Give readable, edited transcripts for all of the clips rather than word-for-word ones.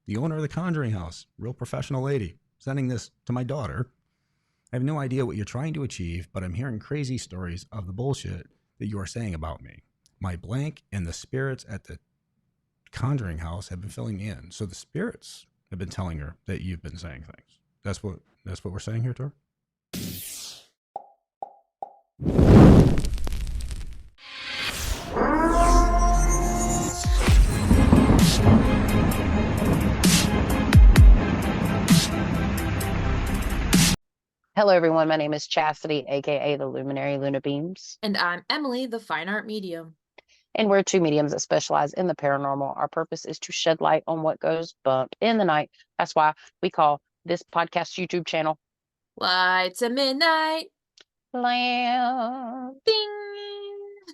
the owner of the Conjuring House, real professional lady, sending this to my daughter. I have no idea what you're trying to achieve, but I'm hearing crazy stories of the bullshit that you are saying about me. My blank and the spirits at the Conjuring House have been filling me in. So the spirits have been telling her that you've been saying things. That's what we're saying here, Tor? Hello, everyone. My name is Chastity, aka the Luminary Luna Beams. And I'm Emily, the fine art medium. And we're two mediums that specialize in the paranormal. Our purpose is to shed light on what goes bump in the night. That's why we call this podcast YouTube channel Lights at Midnight. Lamp. Ding!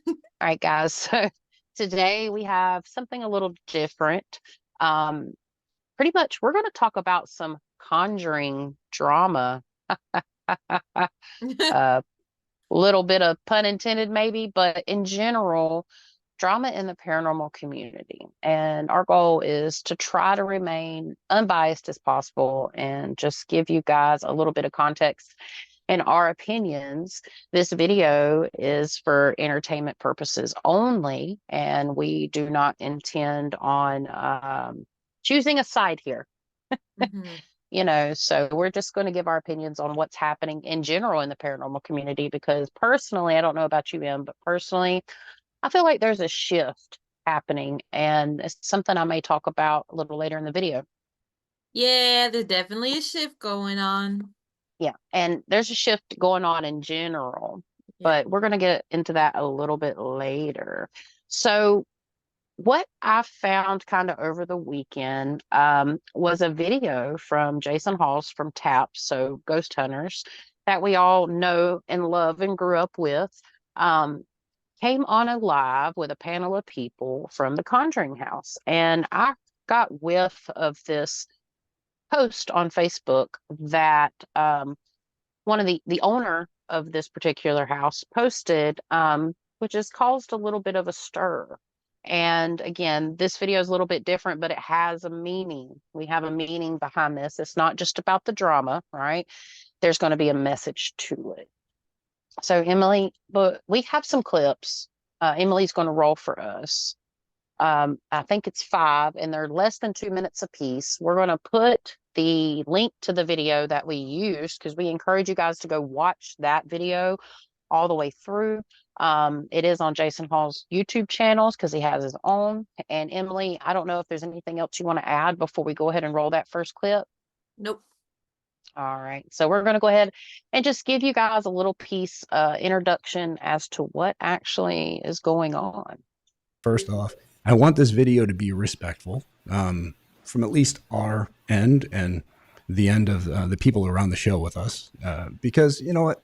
All right, guys. So today we have something a little different. Pretty much we're going to talk about some conjuring drama. Little bit of pun intended maybe, but in general, drama in the paranormal community. And our goal is to try to remain unbiased as possible and just give you guys a little bit of context and our opinions. This video is for entertainment purposes only, and we do not intend on choosing a side here. So we're just going to give our opinions on what's happening in general in the paranormal community, because personally, I don't know about you, Em, but personally, I feel like there's a shift happening, and it's something I may talk about a little later in the video. Yeah, there's definitely a shift going on. Yeah, and there's a shift going on in general, but we're going to get into that a little bit later. So what I found kind of over the weekend was a video from Jason Hawes from TAPS, so Ghost Hunters, that we all know and love and grew up with, came on a live with a panel of people from the Conjuring House. And I got whiff of this post on Facebook that one of the owner of this particular house posted, which has caused a little bit of a stir. And again, this video is a little bit different, but it has a meaning. We have a meaning behind this. It's not just about the drama, right? There's going to be a message to it. So Emily, but we have some clips. Emily's going to roll for us. I think it's 5, and they're less than 2 minutes apiece. We're going to put the link to the video that we used, because we encourage you guys to go watch that video all the way through. It is on Jason Hall's YouTube channels because he has his own. And Emily, I don't know if there's anything else you want to add before we go ahead and roll that first clip. Nope. All right. So we're going to go ahead and just give you guys a little piece introduction as to what actually is going on. First off, I want this video to be respectful from at least our end and the end of the people around the show with us, because you know what?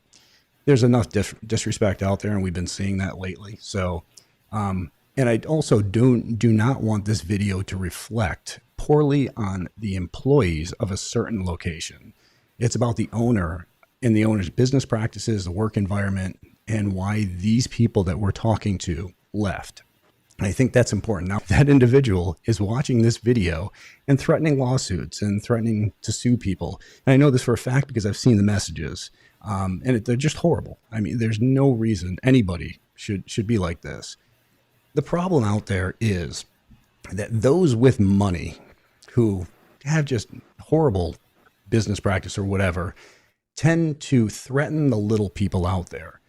There's enough disrespect out there, and we've been seeing that lately. So, and I also do not want this video to reflect poorly on the employees of a certain location. It's about the owner and the owner's business practices, the work environment, and why these people that we're talking to left. And I think that's important. Now, that individual is watching this video and threatening lawsuits and threatening to sue people. And I know this for a fact because I've seen the messages. And they're just horrible. I mean, there's no reason anybody should be like this. The problem out there is that those with money who have just horrible business practice or whatever tend to threaten the little people out there,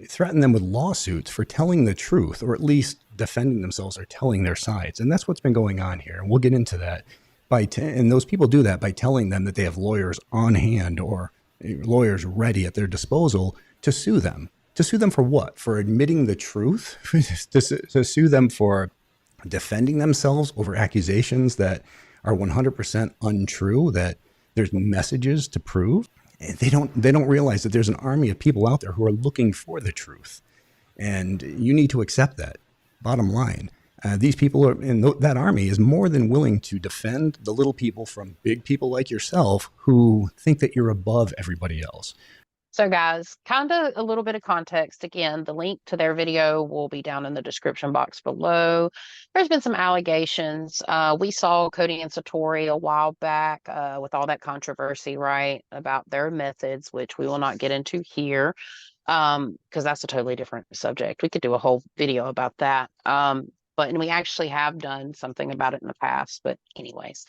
threaten them with lawsuits for telling the truth, or at least defending themselves or telling their sides. And that's what's been going on here. And we'll get into that. And those people do that by telling them that they have lawyers on hand or lawyers ready at their disposal to sue them. To sue them for what? For admitting the truth? to sue them for defending themselves over accusations that are 100% untrue, that there's messages to prove. And they don't realize that there's an army of people out there who are looking for the truth. And you need to accept that. Bottom line. These people are in that army is more than willing to defend the little people from big people like yourself who think that you're above everybody else. So guys, kind of a little bit of context. Again, the link to their video will be down in the description box below. There's been some allegations. We saw Cody and Satori a while back with all that controversy, right, about their methods, which we will not get into here because that's a totally different subject. We could do a whole video about that. And we actually have done something about it in the past. But anyways,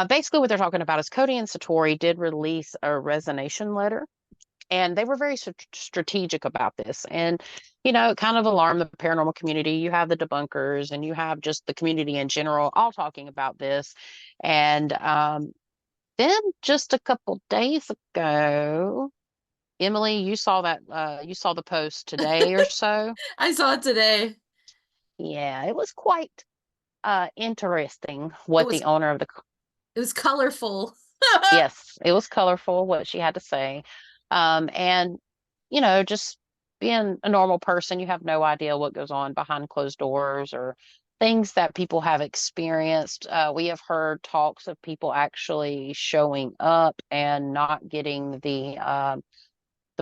basically what they're talking about is Cody and Satori did release a resignation letter. And they were very strategic about this. And, it kind of alarmed the paranormal community. You have the debunkers and you have just the community in general all talking about this. And then just a couple days ago, Emily, you saw you saw the post today or so. I saw it today. Yeah, it was quite interesting what the owner of the It was colorful. yes, it was colorful what she had to say. And, just being a normal person, you have no idea what goes on behind closed doors or things that people have experienced. We have heard talks of people actually showing up and not getting the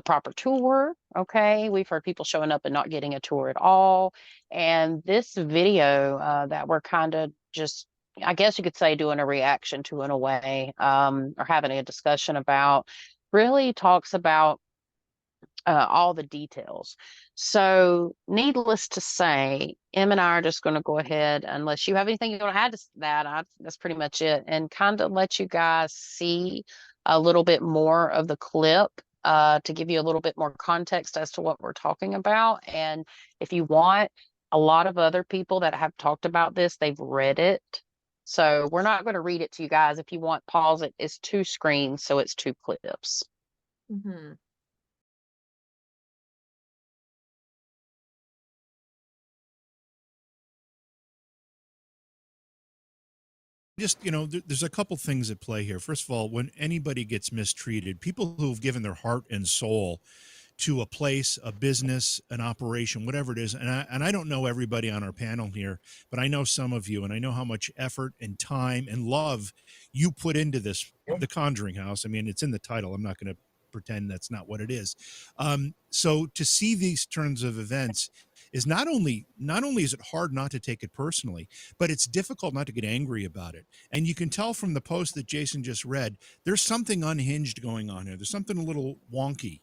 proper tour. Okay. We've heard people showing up and not getting a tour at all. And this video that we're kind of just, I guess you could say, doing a reaction to in a way, or having a discussion about, really talks about all the details. So, needless to say, Em and I are just going to go ahead, unless you have anything you want to add to that. That's pretty much it, and kind of let you guys see a little bit more of the clip to give you a little bit more context as to what we're talking about. And if you want, a lot of other people that have talked about this, they've read it. So we're not going to read it to you guys. If you want, pause it. It's 2 screens, so it's 2 clips. Mm-hmm. Just, there's a couple things at play here. First of all, when anybody gets mistreated, people who've given their heart and soul to a place, a business, an operation, whatever it is. And I don't know everybody on our panel here, but I know some of you, and I know how much effort and time and love you put into this, the Conjuring House. I mean, it's in the title. I'm not going to pretend that's not what it is. So to see these turns of events is not only is it hard not to take it personally, but it's difficult not to get angry about it. And you can tell from the post that Jason just read, there's something unhinged going on here. There's something a little wonky,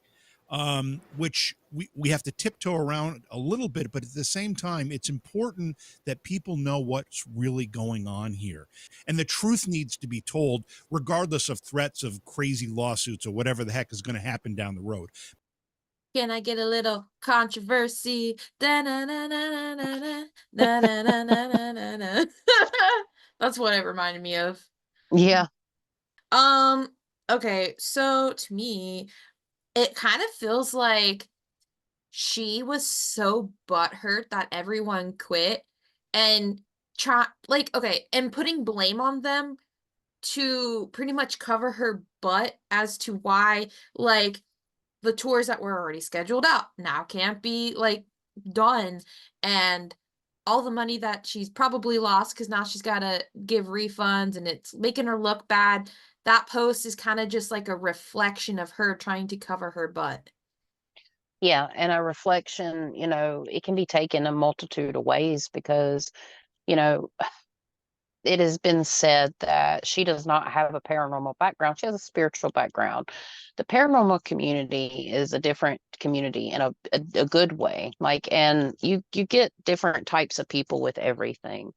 which we have to tiptoe around a little bit, but at the same time, it's important that people know what's really going on here. And the truth needs to be told, regardless of threats of crazy lawsuits or whatever the heck is going to happen down the road. Can I get a little controversy? That's what it reminded me of. Yeah. Okay, so to me, it kind of feels like she was so butthurt that everyone quit and and putting blame on them to pretty much cover her butt as to why, like, the tours that were already scheduled out now can't be done, and all the money that she's probably lost because now she's got to give refunds and it's making her look bad. That post is kind of just like a reflection of her trying to cover her butt. Yeah, and a reflection, it can be taken a multitude of ways because, you know, it has been said that she does not have a paranormal background. She has a spiritual background. The paranormal community is a different community in a good way. And you get different types of people with everything.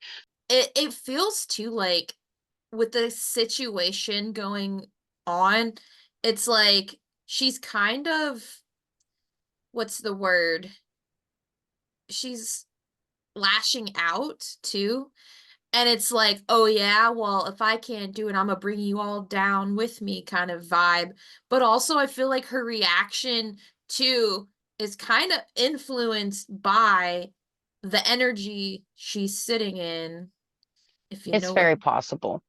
It feels too like with the situation going on, it's like she's kind of, what's the word? She's lashing out too. And it's like, oh yeah, well, if I can't do it, I'm gonna bring you all down with me kind of vibe. But also I feel like her reaction too is kind of influenced by the energy she's sitting in. If you It's know very what possible.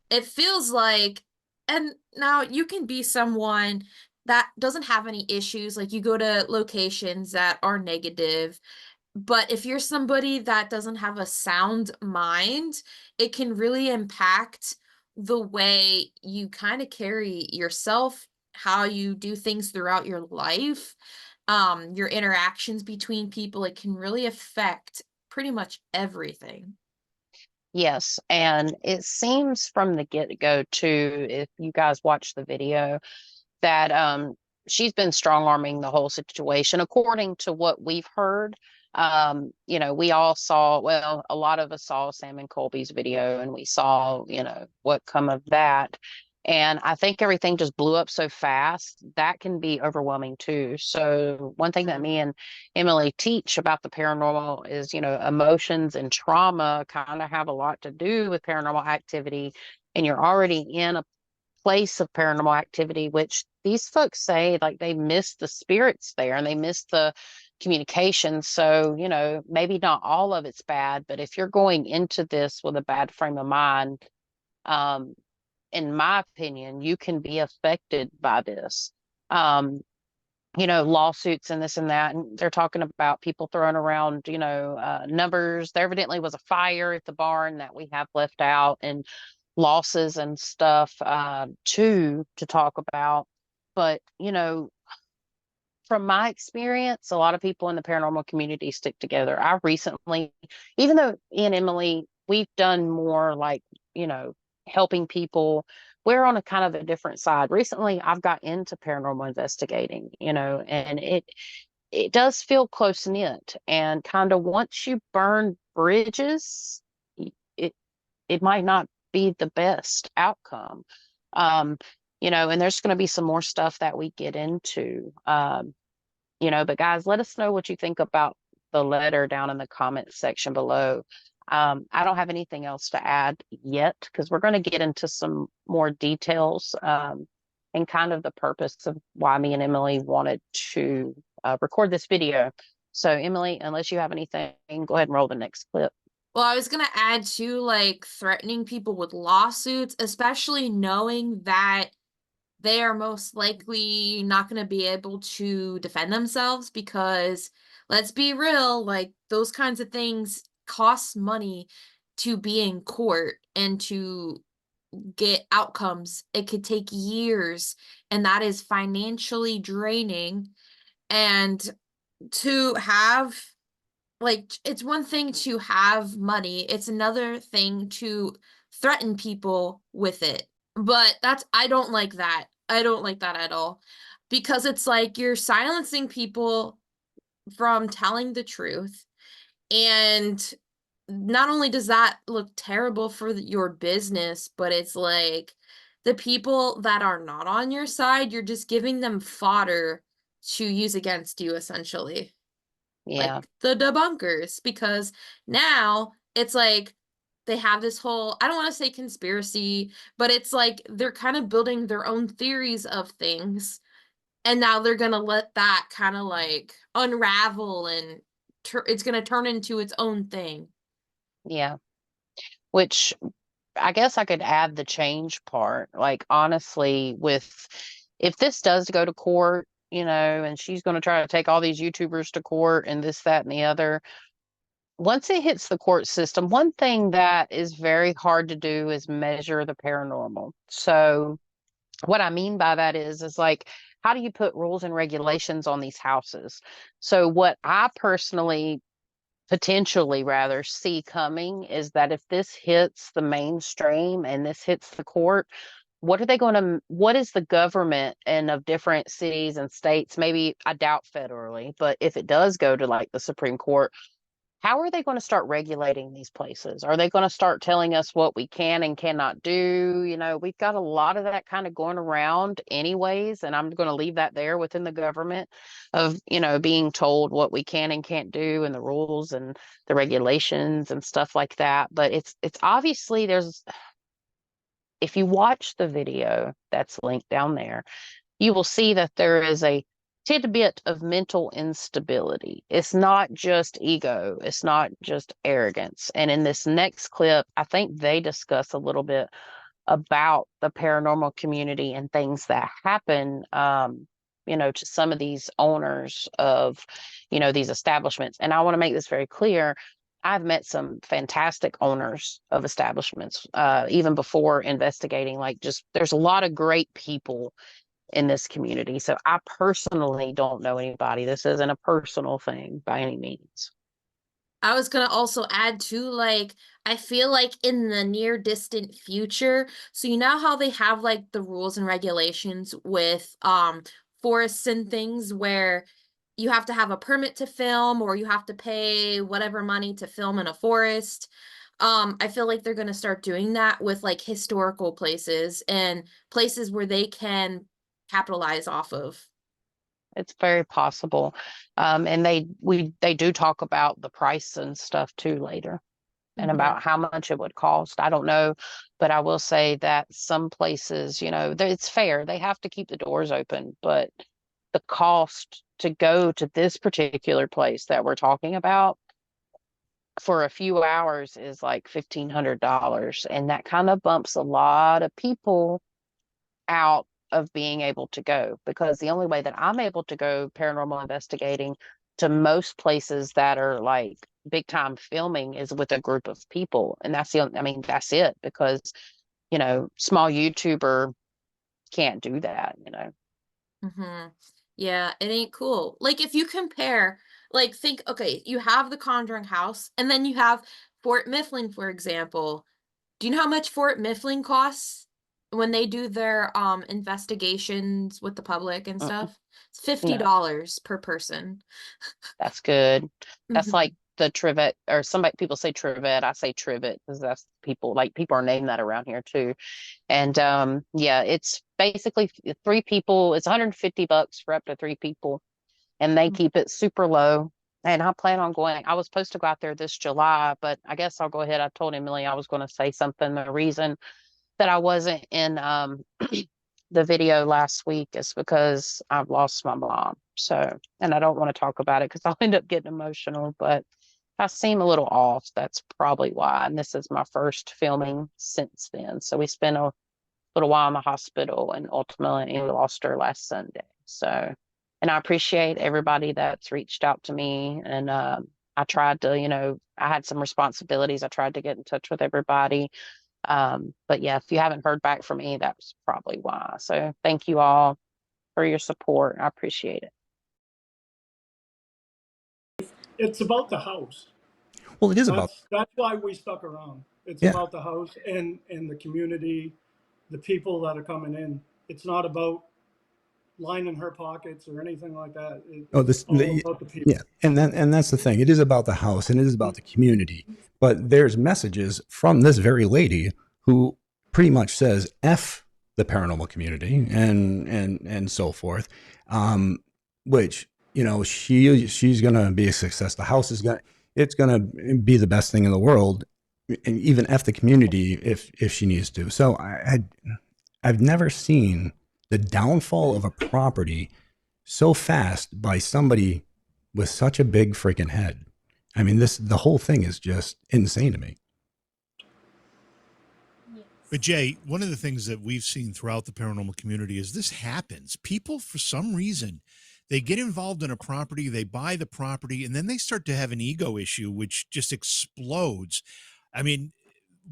it feels like. And now you can be someone that doesn't have any issues, like you go to locations that are negative, but if you're somebody that doesn't have a sound mind, it can really impact the way you kind of carry yourself how you do things throughout your life, your interactions between people. It can really affect pretty much everything. Yes, and it seems from the get-go too, if you guys watch the video, that she's been strong arming the whole situation according to what we've heard. You know, we all saw, well, a lot of us saw Sam and Colby's video, and we saw, you know, what come of that. And I think everything just blew up so fast that can be overwhelming too. So one thing that me and Emily teach about the paranormal is, you know, emotions and trauma kind of have a lot to do with paranormal activity. And you're already in a place of paranormal activity, which these folks say like they miss the spirits there and they miss the communication. So, you know, maybe not all of it's bad, but if you're going into this with a bad frame of mind, um, in my opinion, you can be affected by this. Um, you know, lawsuits and this and that. And they're talking about people throwing around, you know, numbers. There evidently was a fire at the barn that we have left out, and losses and stuff to talk about. But, you know, from my experience, a lot of people in the paranormal community stick together. I recently, even though me and Emily, we've done more like, you know, helping people, we're on a kind of a different side. Recently, I've got into paranormal investigating, you know, and it does feel close knit. And kind of once you burn bridges, it it might not be the best outcome. Um, you know, and there's going to be some more stuff that we get into. You know, but guys, let us know what you think about the letter down in the comments section below. I don't have anything else to add yet because we're going to get into some more details and kind of the purpose of why me and Emily wanted to record this video. So, Emily, unless you have anything, go ahead and roll the next clip. Well, I was going to add to like threatening people with lawsuits, especially knowing that they are most likely not going to be able to defend themselves because let's be real, like those kinds of things cost money to be in court and to get outcomes. It could take years, and that is financially draining. And to have like it's one thing to have money, it's another thing to threaten people with it. But that's I don't like that. I don't like that at all. Because it's like you're silencing people from telling the truth. And not only does that look terrible for your business, but it's like the people that are not on your side, you're just giving them fodder to use against you, essentially. Yeah. Like the debunkers, because now it's like they have this whole, I don't want to say conspiracy, but it's like they're kind of building their own theories of things, and now they're going to let that kind of like unravel, and it's going to turn into its own thing. Yeah. Which I guess I could add the change part. Like, honestly, with if this does go to court, you know, and she's going to try to take all these YouTubers to court and this, that, and the other, once it hits the court system, one thing that is very hard to do is measure the paranormal. So, what I mean by that is like, how do you put rules and regulations on these houses? So, what I personally potentially rather see coming is that if this hits the mainstream and this hits the court, what is the government and of different cities and states, maybe I doubt federally, but if it does go to like the Supreme Court, how are they going to start regulating these places? Are they going to start telling us what we can and cannot do? You know, we've got a lot of that kind of going around anyways, and I'm going to leave that there within the government of, you know, being told what we can and can't do and the rules and the regulations and stuff like that. But it's obviously if you watch the video that's linked down there, you will see that there is a tidbit of mental instability. It's not just ego, it's not just arrogance. And in this next clip, I think they discuss a little bit about the paranormal community and things that happen, you know, to some of these owners of, you know, these establishments. And I want to make this very clear. I've met some fantastic owners of establishments, even before investigating. Like, just there's a lot of great people in this community. So I personally don't know anybody. This isn't a personal thing by any means. I was gonna also add too, like, I feel like in the near distant future, so you know how they have like the rules and regulations with forests and things where you have to have a permit to film or you have to pay whatever money to film in a forest. I feel like they're gonna start doing that with like historical places and places where they can capitalize off of. It's very possible. And they do talk about the price and stuff too later, and Mhm. about how much it would cost. I don't know, but I will say that some places, it's fair. They have to keep the doors open, but the cost to go to this particular place that we're talking about for a few hours is like $1,500. And that kind of bumps a lot of people out of being able to go, because the only way that I'm able to go paranormal investigating to most places that are like big time filming is with a group of people. And that's that's it, because, small YouTuber can't do that. Mm-hmm. Yeah, it ain't cool. Like if you compare, like think, okay, you have the Conjuring House, and then you have Fort Mifflin, for example. Do you know how much Fort Mifflin costs when they do their investigations with the public and Mm-mm, stuff? It's $50 no, per person. that's good. That's Mhm. like the trivet, or somebody people say trivet. I say trivet because that's people are named that around here too. And yeah, it's basically three people. It's $150 for up to three people, and they keep it super low. And I plan on going. I was supposed to go out there this July, but I guess I'll go ahead. I told Emily I was going to say something. The reason that I wasn't in the video last week is because I've lost my mom. So, and I don't want to talk about it because I'll end up getting emotional, but if I seem a little off, that's probably why. And this is my first filming since then. So we spent a little while in the hospital and ultimately we lost her last Sunday. So, and I appreciate everybody that's reached out to me. And I tried to, I had some responsibilities. I tried to get in touch with everybody. But yeah, if you haven't heard back from me, that's probably why. So thank you all for your support. I appreciate it. It's about the house. Well, it is about, That's why we stuck around. It's yeah. about the house and the community, the people that are coming in. It's not about lining her pockets or anything like that. Oh, It's all about the people. yeah, and that's the thing. It is about the house and it is about the community. But there's messages from this very lady who pretty much says "F the paranormal community" and so forth. Which she's gonna be a success. The house is gonna be the best thing in the world, and even F the community if she needs to. So I've never seen the downfall of a property so fast by somebody with such a big freaking head. I mean, the whole thing is just insane to me. But Jay, one of the things that we've seen throughout the paranormal community is this happens. People, for some reason, they get involved in a property, they buy the property, and then they start to have an ego issue, which just explodes. I mean,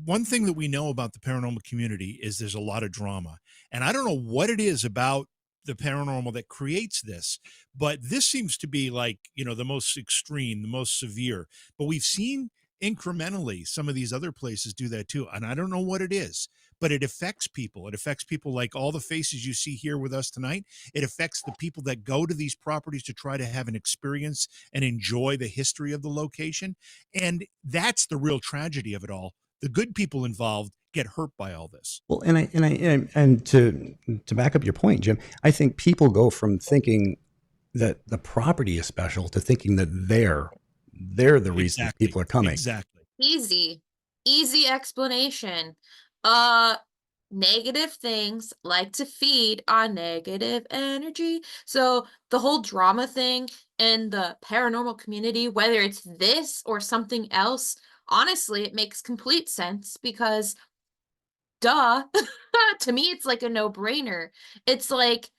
one thing that we know about the paranormal community is there's a lot of drama. And I don't know what it is about the paranormal that creates this, but this seems to be like, the most extreme, the most severe. But we've seen incrementally some of these other places do that too. And I don't know what it is, but it affects people. It affects people like all the faces you see here with us tonight. It affects the people that go to these properties to try to have an experience and enjoy the history of the location. And that's the real tragedy of it all. The good people involved get hurt by all this. Well, and to back up your point, Jim, I think people go from thinking that the property is special to thinking that they're the reason Exactly. people are coming. Easy explanation. Negative things like to feed on negative energy. So the whole drama thing in the paranormal community, whether it's this or something else, honestly, it makes complete sense because duh. To me, it's like a no-brainer. It's like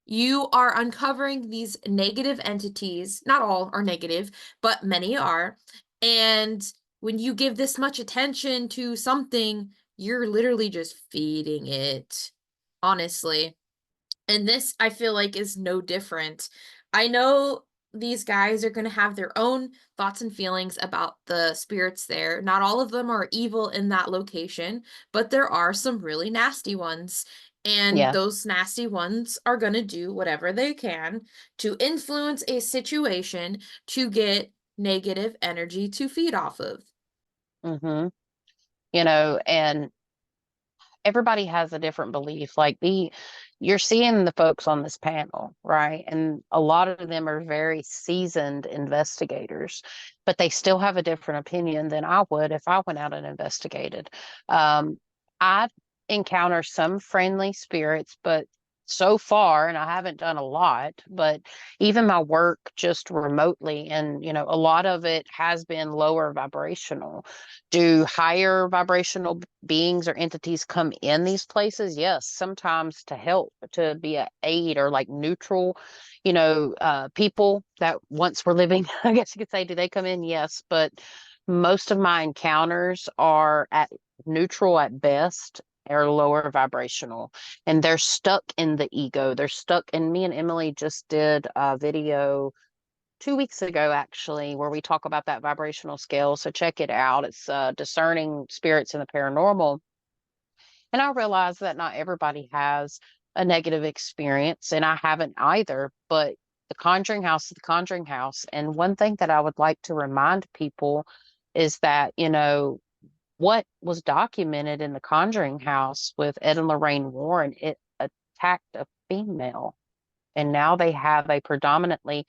you are uncovering these negative entities. Not all are negative, but many are. And when you give this much attention to something, you're literally just feeding it. Honestly. And this, I feel like, is no different. I know these guys are going to have their own thoughts and feelings about the spirits there. Not all of them are evil in that location, but there are some really nasty ones. And Yeah. those nasty ones are going to do whatever they can to influence a situation to get negative energy to feed off of. Mm-hmm. And everybody has a different belief. Like you're seeing the folks on this panel, right? And a lot of them are very seasoned investigators, but they still have a different opinion than I would if I went out and investigated. I encounter some friendly spirits, but so far, and I haven't done a lot, but even my work just remotely, and a lot of it has been lower vibrational. Do higher vibrational beings or entities come in these places? Yes, sometimes to help, to be a aid or like neutral, people that once were living, I guess you could say, do they come in? Yes, but most of my encounters are at neutral at best or lower vibrational, and they're stuck in the ego. They're stuck. And me and Emily just did a video 2 weeks ago, actually, where we talk about that vibrational scale. So check it out. It's discerning spirits in the paranormal. And I realize that not everybody has a negative experience, and I haven't either. But the Conjuring House is the Conjuring House. And one thing that I would like to remind people is that, what was documented in the Conjuring House with Ed and Lorraine Warren, it attacked a female. And now they have a predominantly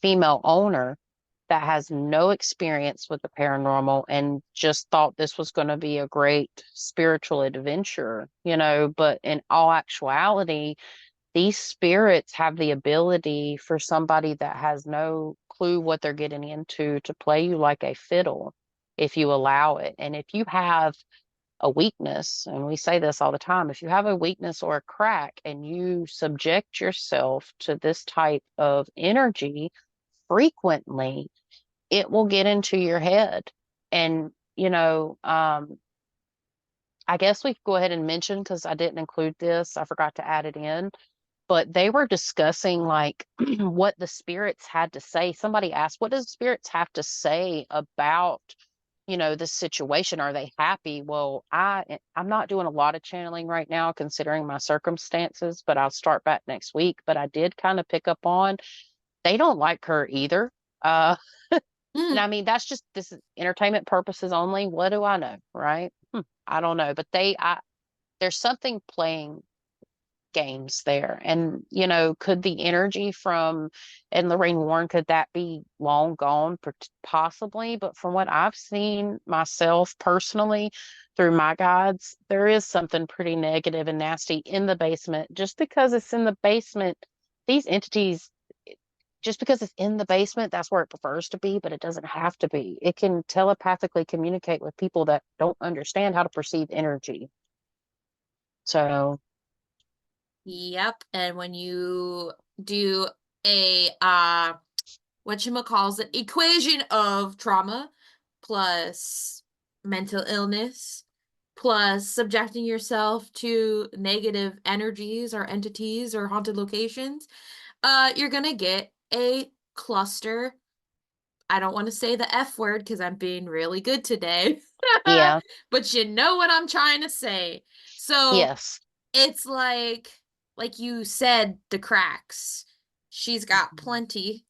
female owner that has no experience with the paranormal and just thought this was going to be a great spiritual adventure, but in all actuality, these spirits have the ability for somebody that has no clue what they're getting into to play you like a fiddle if you allow it. And if you have a weakness, and we say this all the time, if you have a weakness or a crack and you subject yourself to this type of energy frequently, it will get into your head. And, I guess we could go ahead and mention, because I didn't include this, I forgot to add it in, but they were discussing like what the spirits had to say. Somebody asked, what does spirits have to say about, this situation? Are they happy? Well, I'm not doing a lot of channeling right now considering my circumstances, but I'll start back next week. But I did kind of pick up on they don't like her either. Uh, and I mean, this is entertainment purposes only. What do I know, right? I don't know, but there's something playing games there. And, could the energy from Ed and Lorraine Warren, could that be long gone? Possibly. But from what I've seen myself personally through my guides, there is something pretty negative and nasty in the basement. Just because it's in the basement, these entities, just because it's in the basement, that's where it prefers to be, but it doesn't have to be. It can telepathically communicate with people that don't understand how to perceive energy. So, Yep. And when you do a whatchamacalls it, equation of trauma plus mental illness plus subjecting yourself to negative energies or entities or haunted locations, you're gonna get a cluster. I don't want to say the F word because I'm being really good today. yeah, But you know what I'm trying to say. So yes. it's like you said, the cracks. She's got plenty.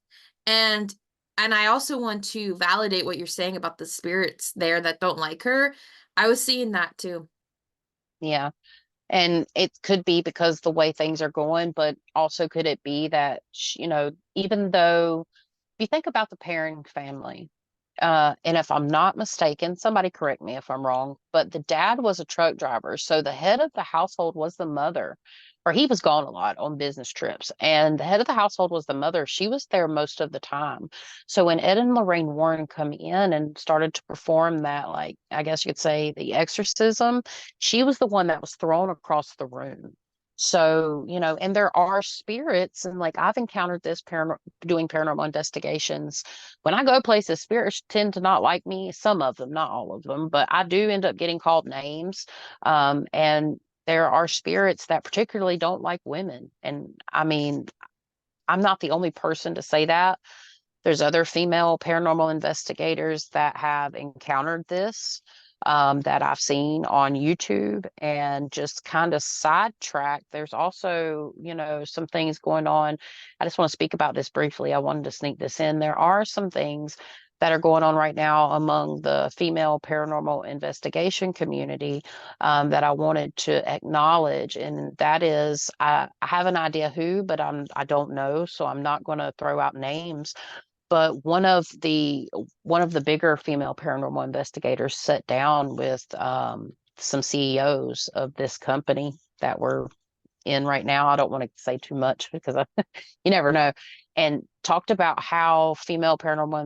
And I also want to validate what you're saying about the spirits there that don't like her. I was seeing that too. Yeah. And it could be because the way things are going, but also could it be that, even though if you think about the pairing family, and if I'm not mistaken, somebody correct me if I'm wrong, but the dad was a truck driver. So the head of the household was the mother, or he was gone a lot on business trips. And the head of the household was the mother. She was there most of the time. So when Ed and Lorraine Warren come in and started to perform that, like, I guess you could say the exorcism, she was the one that was thrown across the room. So, and there are spirits, and like I've encountered this doing paranormal investigations. When I go places, spirits tend to not like me. Some of them, not all of them, but I do end up getting called names. And there are spirits that particularly don't like women. And I mean, I'm not the only person to say that. There's other female paranormal investigators that have encountered this, that I've seen on YouTube, and just kind of sidetracked. There's also, some things going on. I just want to speak about this briefly. I wanted to sneak this in. There are some things that are going on right now among the female paranormal investigation community, that I wanted to acknowledge, and that is, I have an idea who, but I don't know, so I'm not going to throw out names. But one of the bigger female paranormal investigators sat down with, some CEOs of this company that we're in right now. I don't want to say too much because you never know. And talked about how female paranormal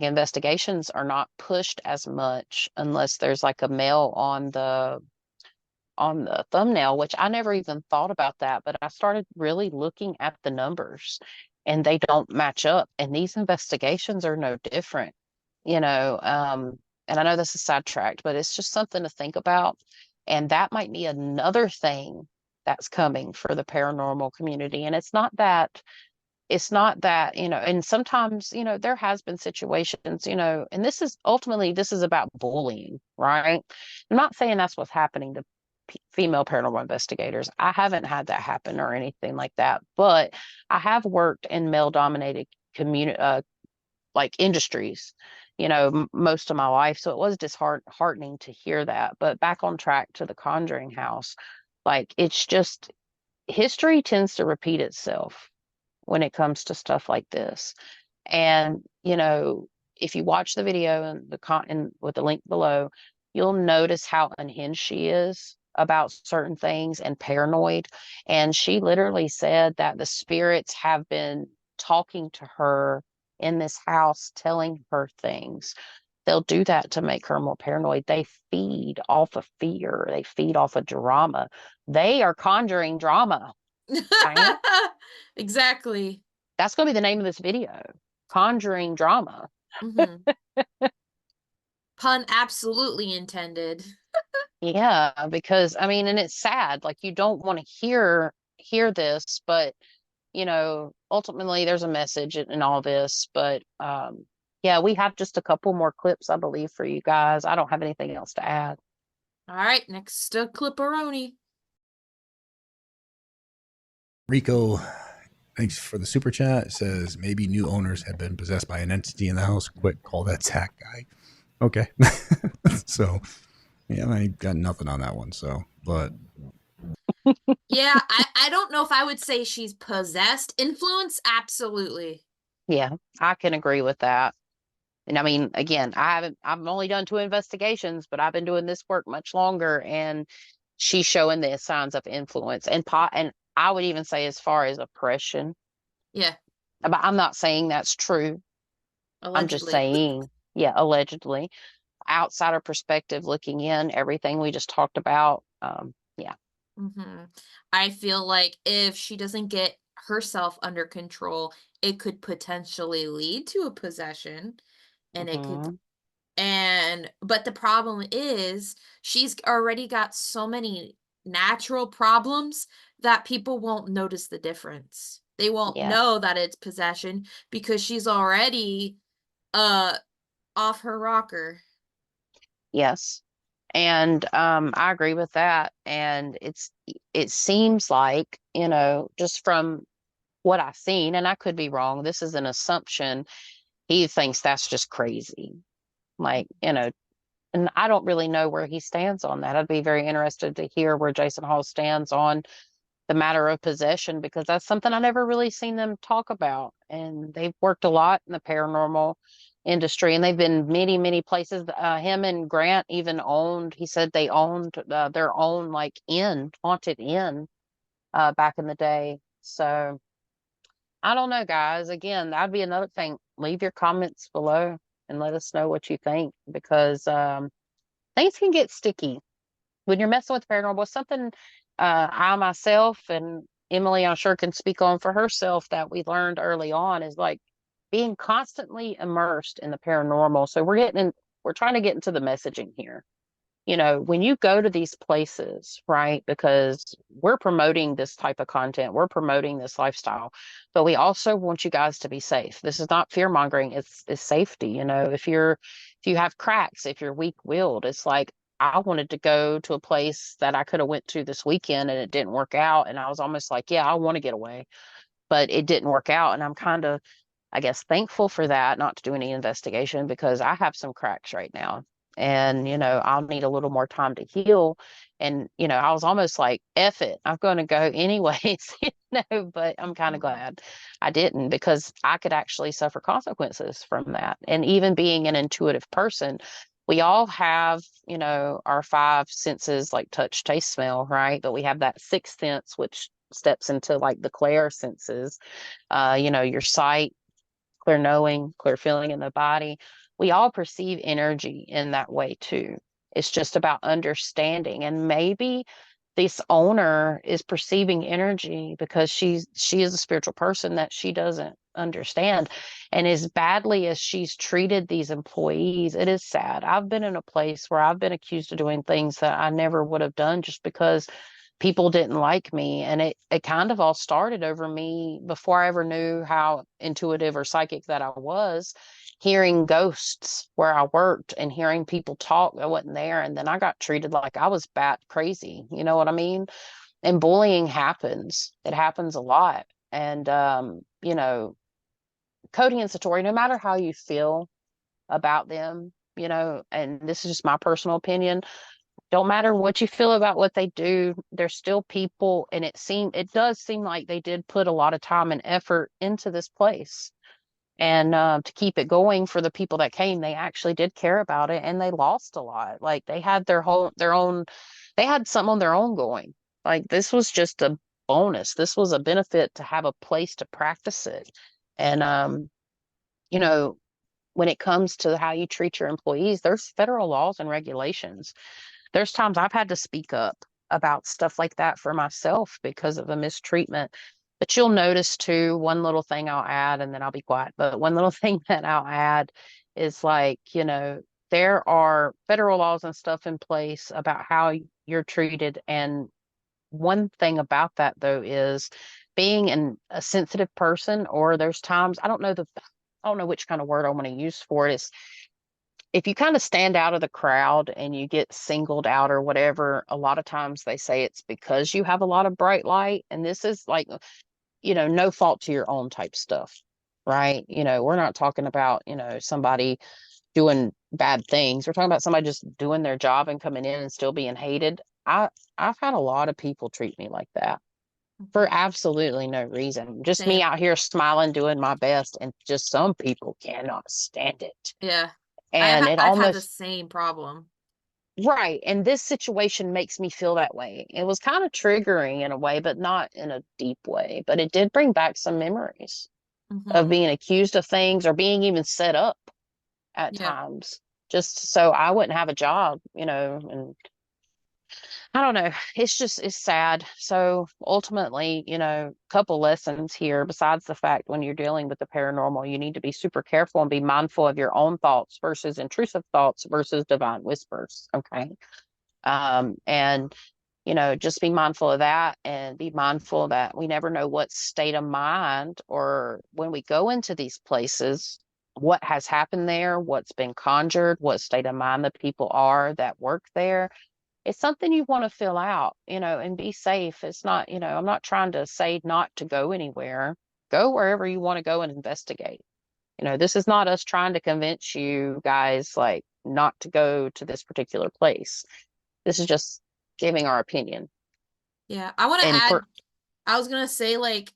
investigations are not pushed as much unless there's like a male on the thumbnail, which I never even thought about that, but I started really looking at the numbers, and they don't match up. And these investigations are no different, you know. And I know this is sidetracked, but it's just something to think about. And that might be another thing that's coming for the paranormal community. And it's not that, and sometimes, there has been situations, and this is about bullying, right? I'm not saying that's what's happening to female paranormal investigators. I haven't had that happen or anything like that, but I have worked in male dominated community, like industries, most of my life. So it was disheartening to hear that. But back on track to the Conjuring House, like, it's just, history tends to repeat itself when it comes to stuff like this. And, if you watch the video and with the link below, you'll notice how unhinged she is about certain things and paranoid. And she literally said that the spirits have been talking to her in this house, telling her things. They'll do that to make her more paranoid. They feed off of fear. They feed off of drama. They are conjuring drama. Right? Exactly. That's going to be the name of this video. Conjuring drama. Mhm. Pun absolutely intended. Yeah, because I mean, and it's sad. Like, you don't want to hear this, but ultimately there's a message in all this. But yeah, we have just a couple more clips, I believe, for you guys. I don't have anything else to add. All right, next clipperoni. Rico, thanks for the super chat. It says maybe new owners have been possessed by an entity in the house. Quick, call that Zach guy. Okay. So, yeah, I got nothing on that one. So, but Yeah, I don't know if I would say she's possessed. Influence, absolutely. Yeah, I can agree with that. And I mean, again, I've only done 2 investigations, but I've been doing this work much longer, and she's showing the signs of influence and and I would even say as far as oppression. Yeah, But I'm not saying that's true. I'm just allegedly. saying, yeah, allegedly, outsider perspective looking in, everything we just talked about. Yeah. Mm-hmm. I feel like if she doesn't get herself under control, it could potentially lead to a possession, and it could Mhm. but the problem is she's already got so many natural problems that people won't notice the difference. They won't Yeah. know that it's possession because she's already uh off her rocker. Yes. And I agree with that. And it seems like, just from what I've seen, and I could be wrong, this is an assumption, he thinks that's just crazy. Like, and I don't really know where he stands on that. I'd be very interested to hear where Jason Hall stands on the matter of possession, because that's something I never really seen them talk about. And they've worked a lot in the paranormal industry, and they've been many, many places. Him and Grant even he said they owned their own like haunted inn, back in the day. So I don't know, guys. Again, that'd be another thing. Leave your comments below and let us know what you think, because things can get sticky when you're messing with paranormal. Something I myself and Emily, I'm sure, can speak on for herself that we learned early on is like being constantly immersed in the paranormal. So we're trying to get into the messaging here. when you go to these places, right? Because we're promoting this type of content, we're promoting this lifestyle, but we also want you guys to be safe. This is not fear mongering, it's safety. If you have cracks, if you're weak-willed, it's like I wanted to go to a place that I could have went to this weekend and it didn't work out. And I was almost like, yeah, I want to get away, but it didn't work out. And I'm kind of, I guess, thankful for that, not to do any investigation, because I have some cracks right now. And, I'll need a little more time to heal. And, I was almost like, F it, I'm going to go anyways, but I'm kind of glad I didn't, because I could actually suffer consequences from that. And even being an intuitive person, we all have, our five senses, like touch, taste, smell, right? But we have that sixth sense, which steps into like the clair senses, your sight, clear knowing, clear feeling in the body. We all perceive energy in that way too. It's just about understanding. And maybe this owner is perceiving energy because she is a spiritual person that she doesn't understand. And as badly as she's treated these employees, it is sad. I've been in a place where I've been accused of doing things that I never would have done just because people didn't like me. And it kind of all started over me before I ever knew how intuitive or psychic that I was, hearing ghosts where I worked and hearing people talk that wasn't there. And then I got treated like I was bat crazy. You know what I mean? And bullying happens. It happens a lot. And, Cody and Satori, no matter how you feel about them, and this is just my personal opinion, don't matter what you feel about what they do, they're still people. And it does seem like they did put a lot of time and effort into this place. And to keep it going for the people that came, they actually did care about it, and they lost a lot. Like they had they had something on their own going. Like this was just a bonus. This was a benefit to have a place to practice it. And, you know, when it comes to how you treat your employees, there's federal laws and regulations. There's times I've had to speak up about stuff like that for myself because of a mistreatment. But you'll notice too, one little thing I'll add, and then I'll be quiet. But one little thing that I'll add is like, there are federal laws and stuff in place about how you're treated. And one thing about that though is being a sensitive person, or there's times I don't know which kind of word I want to use for it. Is if you kind of stand out of the crowd and you get singled out or whatever, a lot of times they say it's because you have a lot of bright light. And this is like, no fault to your own type stuff, right? We're not talking about, somebody doing bad things. We're talking about somebody just doing their job and coming in and still being hated. I've had a lot of people treat me like that for absolutely no reason. Just me Same. out here smiling, doing my best, and just some people cannot stand it. Yeah. And it I've had the almost same problem. right. And this situation makes me feel that way. It was kind of triggering in a way, but not in a deep way. But it did bring back some memories of Mhm. being accused of things or being even set up at Yeah. times, just so I wouldn't have a job, and I don't know. It's sad. So ultimately, couple lessons here, besides the fact when you're dealing with the paranormal, you need to be super careful and be mindful of your own thoughts versus intrusive thoughts versus divine whispers. Okay. And, just be mindful of that, and be mindful that we never know what state of mind, or when we go into these places, what has happened there, what's been conjured, what state of mind the people are that work there. It's something you want to fill out, and be safe. It's not, I'm not trying to say not to go anywhere. Go wherever you want to go and investigate. This is not us trying to convince you guys like not to go to this particular place. This is just giving our opinion. Yeah. I want to And add, for I was going to say, like,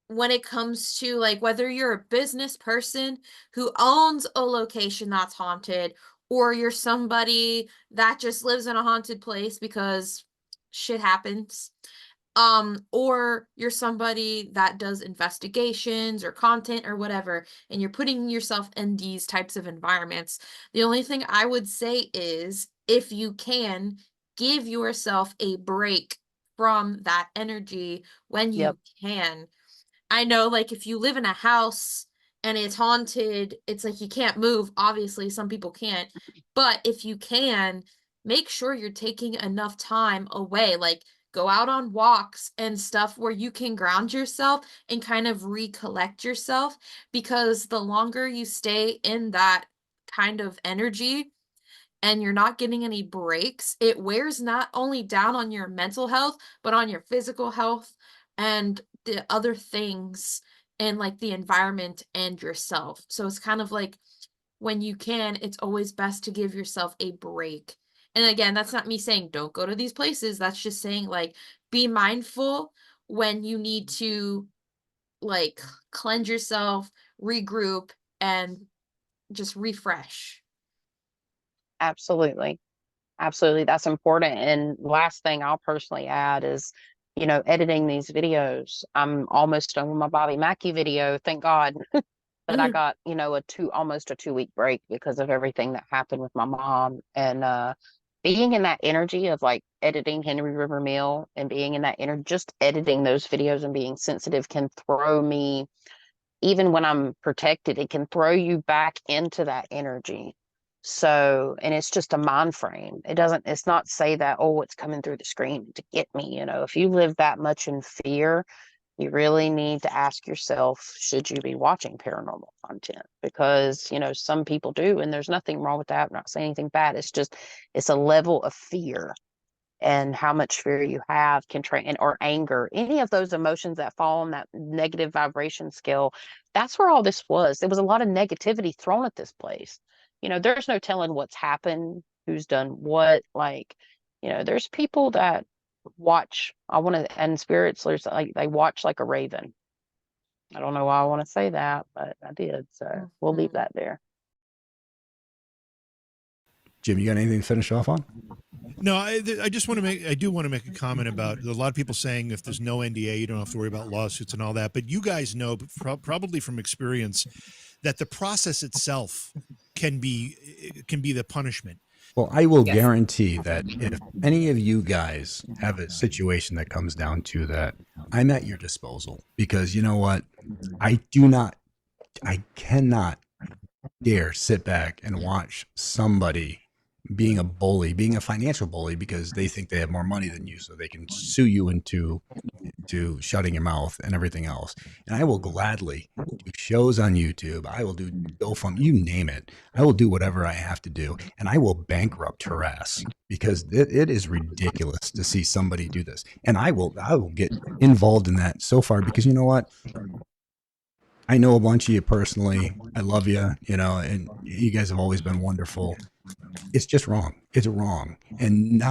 when it comes to like whether you're a business person who owns a location that's haunted, or you're somebody that just lives in a haunted place because shit happens, or you're somebody that does investigations or content or whatever, and you're putting yourself in these types of environments, the only thing I would say is, if you can, give yourself a break from that energy when yep, you can. I know, like, if you live in a house and it's haunted, it's like you can't move. Obviously, some people can't. But if you can, make sure you're taking enough time away, like go out on walks and stuff where you can ground yourself and kind of recollect yourself, because the longer you stay in that kind of energy and you're not getting any breaks, it wears not only down on your mental health, but on your physical health and the other things and like the environment and yourself. So it's kind of like when you can, it's always best to give yourself a break. And again, that's not me saying don't go to these places. That's just saying like be mindful when you need to like cleanse yourself, regroup, and just refresh. Absolutely. Absolutely. That's important. And last thing I'll personally add is, editing these videos. I'm almost done with my Bobby Mackey video. Thank God. But I got, almost a 2-week break because of everything that happened with my mom. And being in that energy of like editing Henry River Mill and being in that energy, just editing those videos and being sensitive can throw me, even when I'm protected, it can throw you back into that energy. So, and it's just a mind frame. It's not say that, oh, it's coming through the screen to get me. If you live that much in fear, you really need to ask yourself, should you be watching paranormal content? Because, some people do, and there's nothing wrong with that. I'm not saying anything bad. It's a level of fear, and how much fear you have can train, or anger, any of those emotions that fall on that negative vibration scale. That's where all this was. There was a lot of negativity thrown at this place. There's no telling what's happened, who's done what. Like, there's people that watch. And spirits, there's like they watch like a raven. I don't know why I want to say that, but I did. So we'll leave that there. Jim, you got anything to finish off on? No, I do want to make a comment about a lot of people saying if there's no NDA, you don't have to worry about lawsuits and all that. But you guys know, probably from experience, that the process itself can be the punishment. Well, I will guarantee that if any of you guys have a situation that comes down to that, I'm at your disposal, because you know what? I cannot dare sit back and watch somebody being a bully, being a financial bully, because they think they have more money than you, so they can sue you into shutting your mouth and everything else. And I will gladly do shows on YouTube. I will do GoFundMe, you name it. I will do whatever I have to do, and I will bankrupt her ass, because it is ridiculous to see somebody do this. And I will get involved in that so far, because you know what? I know a bunch of you personally. I love you, and you guys have always been wonderful. It's just wrong. It's wrong. And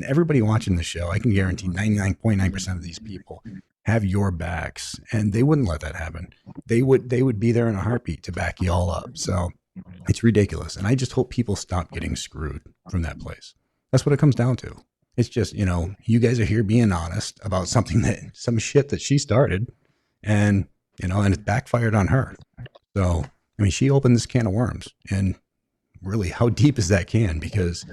everybody watching the show, I can guarantee 99.9% of these people have your backs, and they wouldn't let that happen. They would be there in a heartbeat to back you all up. So it's ridiculous. And I just hope people stop getting screwed from that place. That's what it comes down to. It's just, you guys are here being honest about some shit that she started, and it backfired on her. So, she opened this can of worms, and really, how deep is that can? Because,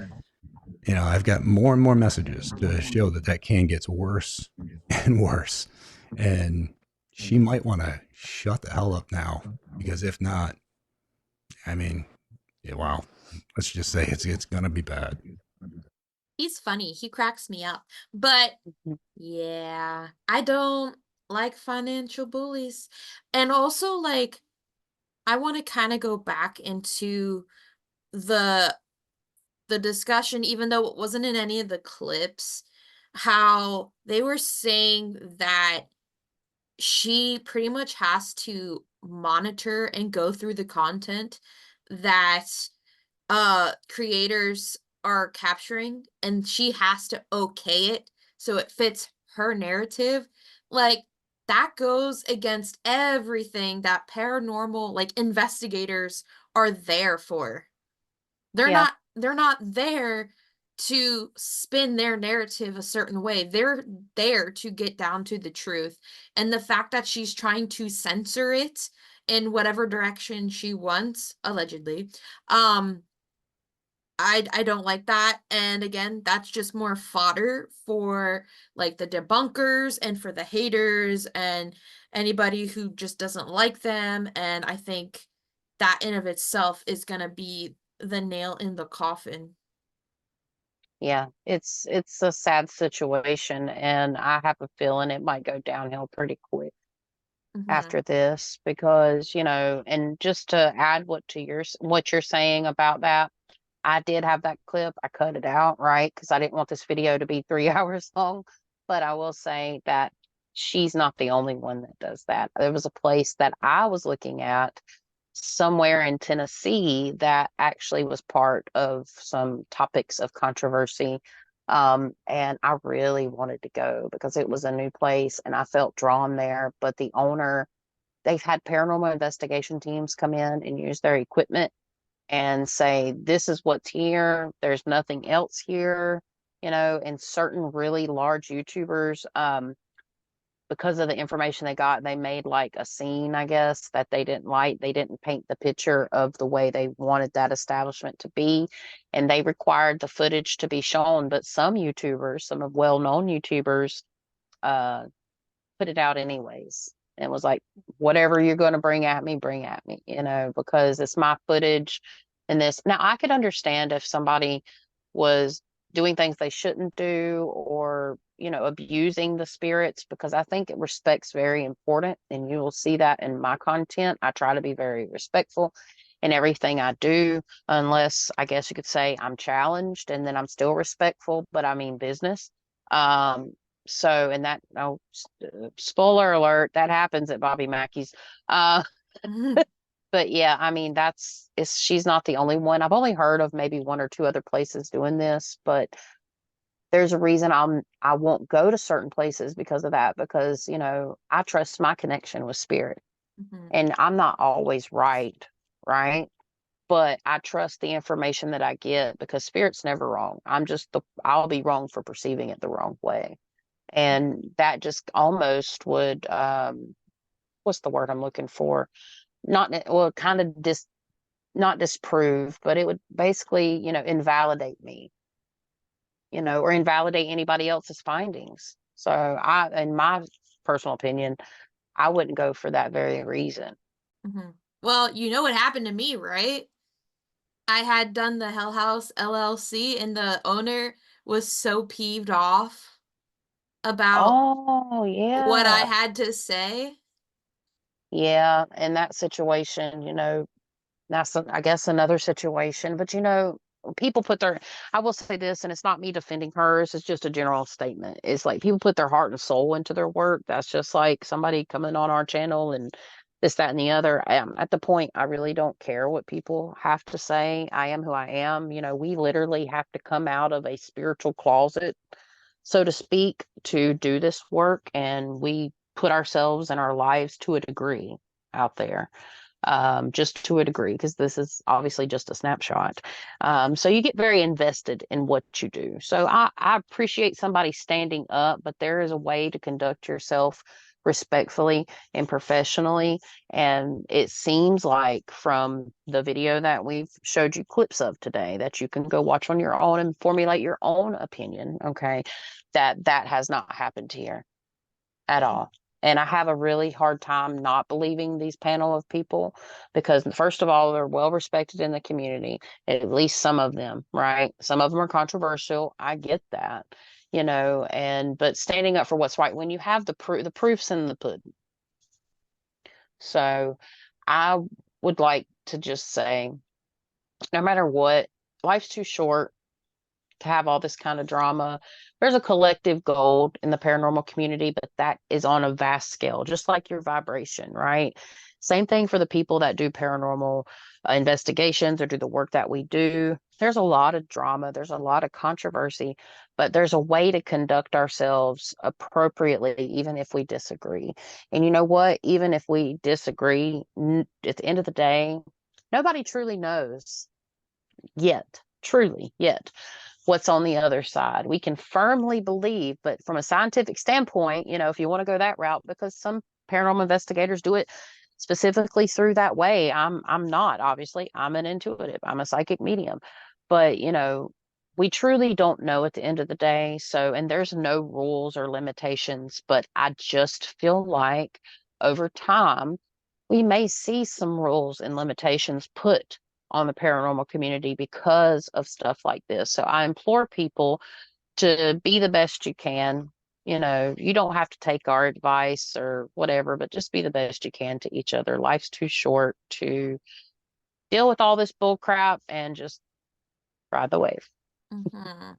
I've got more and more messages to show that can gets worse and worse. And she might want to shut the hell up now, because if not, wow, let's just say it's going to be bad. He's funny. He cracks me up. But yeah, I don't like financial bullies. And also, like, I want to kind of go back into the discussion, even though it wasn't in any of the clips, how they were saying that she pretty much has to monitor and go through the content that creators are capturing, and she has to okay it so it fits her narrative. Like, that goes against everything that paranormal like investigators are there for. Yeah. They're not there to spin their narrative a certain way. They're there to get down to the truth. And the fact that she's trying to censor it in whatever direction she wants, allegedly, I don't like that. And again, that's just more fodder for like the debunkers and for the haters and anybody who just doesn't like them. And I think that in of itself is going to be the nail in the coffin. Yeah, it's a sad situation, and I have a feeling it might go downhill pretty quick Mhm. after this because, and just to add what you're saying about that, I did have that clip. I cut it out, right? Because I didn't want this video to be 3 hours long. But I will say that she's not the only one that does that. There was a place that I was looking at somewhere in Tennessee that actually was part of some topics of controversy. And I really wanted to go because it was a new place and I felt drawn there. But the owner, they've had paranormal investigation teams come in and use their equipment and say, this is what's here. There's nothing else here, and certain really large YouTubers, because of the information they got, they made like a scene, I guess, that they didn't like. They didn't paint the picture of the way they wanted that establishment to be. And they required the footage to be shown. But some YouTubers, some of well-known YouTubers, uh, put it out anyways. And was like, whatever you're going to bring at me, because it's my footage and this. Now, I could understand if somebody was doing things they shouldn't do or, abusing the spirits, because I think respect's very important. And you will see that in my content. I try to be very respectful in everything I do, unless I guess you could say I'm challenged and then I'm still respectful, but I mean business. So, and that, no, spoiler alert, that happens at Bobby Mackey's. Uh, Mhm. but yeah, I mean, she's not the only one. I've only heard of maybe one or two other places doing this, but there's a reason I won't go to certain places because of that, because, I trust my connection with spirit Mhm. and I'm not always right. Right. But I trust the information that I get because spirit's never wrong. I'll be wrong for perceiving it the wrong way. And that just almost would, what's the word I'm looking for? Well, kind of not disprove, but it would basically, invalidate me, or invalidate anybody else's findings. So in my personal opinion, I wouldn't go for that very reason. Mhm. Well, you know what happened to me, right? I had done the Hell House LLC, and the owner was so peeved off about Oh, what I yeah. had to say. Yeah. In that situation, that's, I guess, another situation. But, people put I will say this, and it's not me defending hers, it's just a general statement. It's like people put their heart and soul into their work. That's just like somebody coming on our channel and this, that, and the other. At the point, I really don't care what people have to say. I am who I am. We literally have to come out of a spiritual closet, so to speak, to do this work. And we put ourselves and our lives to a degree out there, just to a degree, because this is obviously just a snapshot. So you get very invested in what you do. So I appreciate somebody standing up, but there is a way to conduct yourself respectfully and professionally. And it seems like from the video that we've showed you clips of today, that you can go watch on your own and formulate your own opinion, okay, that has not happened here at all. And I have a really hard time not believing these panel of people because, first of all, they're well respected in the community, at least some of them, right? Some of them are controversial. I get that, but standing up for what's right when you have the proofs in the pudding. So I would like to just say, no matter what, life's too short to have all this kind of drama. There's a collective goal in the paranormal community, but that is on a vast scale, just like your vibration, right? Same thing for the people that do paranormal investigations or do the work that we do. There's a lot of drama, there's a lot of controversy, but there's a way to conduct ourselves appropriately, even if we disagree. And you know what? Even if we disagree, at the end of the day, nobody truly knows yet, truly yet, what's on the other side. We can firmly believe, but from a scientific standpoint, if you want to go that route, because some paranormal investigators do it specifically through that way. I'm not, obviously. I'm an intuitive. I'm a psychic medium. But, we truly don't know at the end of the day. So, and there's no rules or limitations, but I just feel like over time we may see some rules and limitations put on the paranormal community because of stuff like this. So I implore people to be the best you can. You know, you don't have to take our advice or whatever, but just be the best you can to each other. Life's too short to deal with all this bull crap, and just ride the wave. Mhm.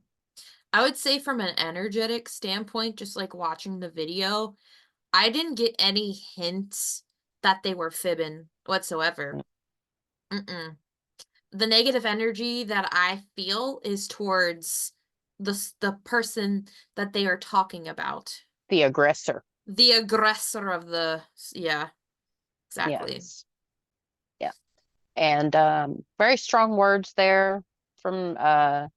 I would say from an energetic standpoint, just like watching the video, I didn't get any hints that they were fibbing whatsoever. Mm-mm. The negative energy that I feel is towards the person that they are talking about. The aggressor. The aggressor of the, yeah, exactly. Yes. Yeah. And very strong words there from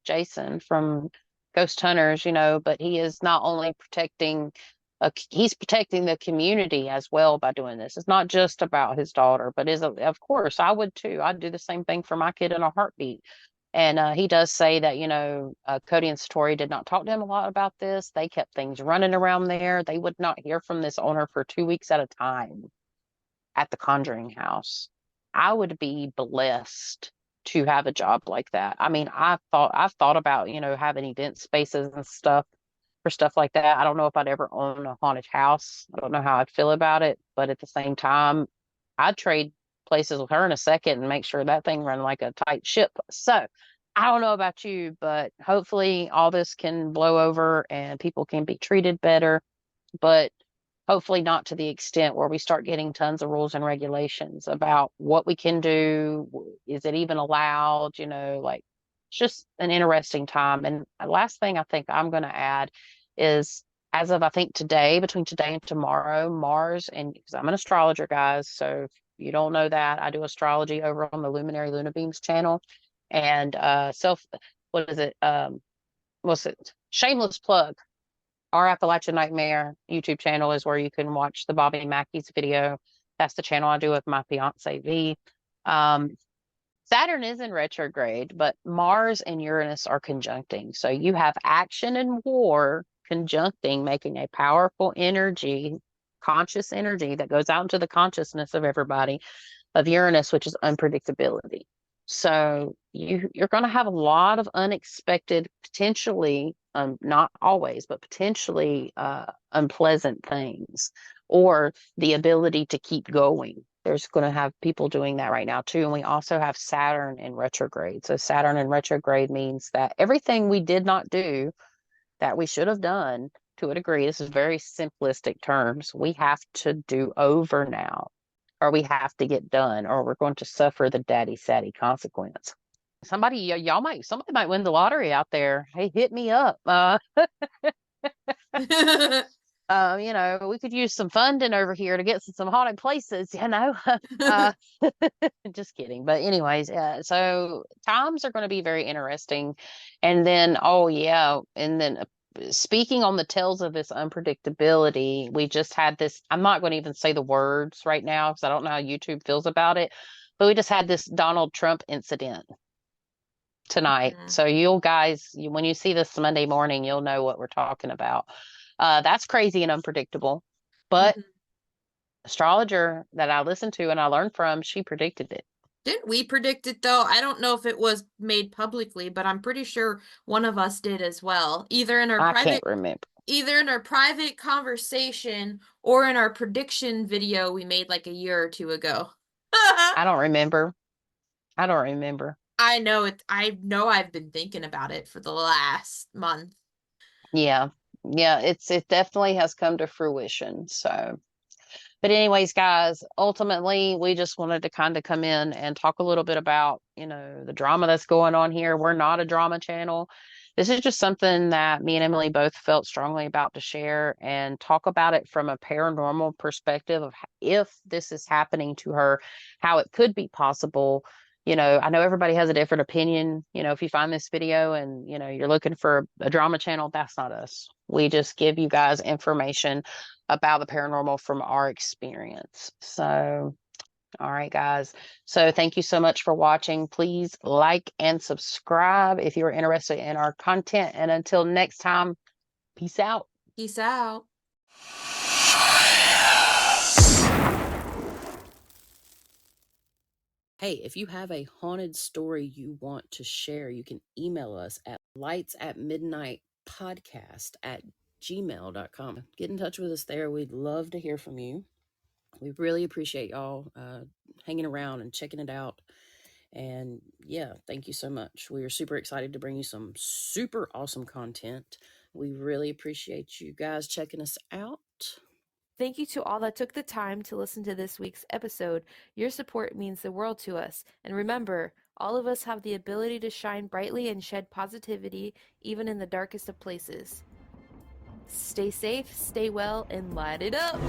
Jason from Ghost Hunters, you know, but he is not only protecting he's protecting the community as well by doing this. It's not just about his daughter, but of course I would too. I'd do the same thing for my kid in a heartbeat. And he does say that, you know, Cody and Satori did not talk to him a lot about this. They kept things running around there. They would not hear from this owner for 2 weeks at a time at the Conjuring House. I would be blessed to have a job like that. I mean, I've thought about, you know, having event spaces and stuff for stuff like that. I don't know if I'd ever own a haunted house. I don't know how I'd feel about it, but at the same time, I'd trade places with her in a second and make sure that thing run like a tight ship. So I don't know about you, but hopefully all this can blow over and people can be treated better. But hopefully not to the extent where we start getting tons of rules and regulations about what we can do. Is it even allowed? You know, like it's just an interesting time. And the last thing I think I'm going to add is, as of I think today, between today and tomorrow, Mars, and because I'm an astrologer, guys, so if you don't know that, I do astrology over on the Luminary Luna Beams channel. And what is it? What's it? Shameless plug. Our Appalachian Nightmare YouTube channel is where you can watch the Bobby Mackey's video. That's the channel I do with my fiance V. Saturn is in retrograde, but Mars and Uranus are conjuncting. So you have action and war conjuncting, making a powerful energy, conscious energy that goes out into the consciousness of everybody, of Uranus, which is unpredictability. So you're going to have a lot of unexpected, potentially, not always, but potentially unpleasant things, or the ability to keep going. There's going to have people doing that right now too. And we also have Saturn in retrograde. So Saturn in retrograde means that everything we did not do that we should have done to a degree, this is very simplistic terms, we have to do over now, or we have to get done, or we're going to suffer the daddy saddy consequence. Somebody might win the lottery out there. Hey, hit me up. You know, we could use some funding over here to get some haunted places, you know. Just kidding. But anyways, so times are going to be very interesting. And then, oh yeah, and then speaking on the tales of this unpredictability, we just had this, I'm not going to even say the words right now because I don't know how YouTube feels about it, but we just had this Donald Trump incident tonight. So you'll guys, when you see this Monday morning, you'll know what we're talking about. That's crazy and unpredictable, but astrologer that I listened to and I learned from, she predicted it. Didn't we predict it though? I don't know if it was made publicly, but I'm pretty sure one of us did as well. Either in our I can't remember. Either in our private conversation or in our prediction video we made like a year or two ago. I don't remember. I know it. I know I've been thinking about it for the last month. Yeah. It definitely has come to fruition. So, but anyways, guys, ultimately, we just wanted to kind of come in and talk a little bit about, you know, the drama that's going on here. We're not a drama channel. This is just something that me and Emily both felt strongly about to share and talk about it from a paranormal perspective of if this is happening to her, how it could be possible. You know, I know everybody has a different opinion. You know, if you find this video and, you know, you're looking for a drama channel, that's not us. We just give you guys information about the paranormal from our experience. So, all right, guys. So thank you so much for watching. Please like and subscribe if you're interested in our content. And until next time, peace out. Peace out. Hey, if you have a haunted story you want to share, you can email us at lightsatmidnightpodcast@gmail.com. Get in touch with us there. We'd love to hear from you. We really appreciate y'all hanging around and checking it out. And yeah, thank you so much. We are super excited to bring you some super awesome content. We really appreciate you guys checking us out. Thank you to all that took the time to listen to this week's episode. Your support means the world to us. And remember, all of us have the ability to shine brightly and shed positivity even in the darkest of places. Stay safe, stay well, and light it up!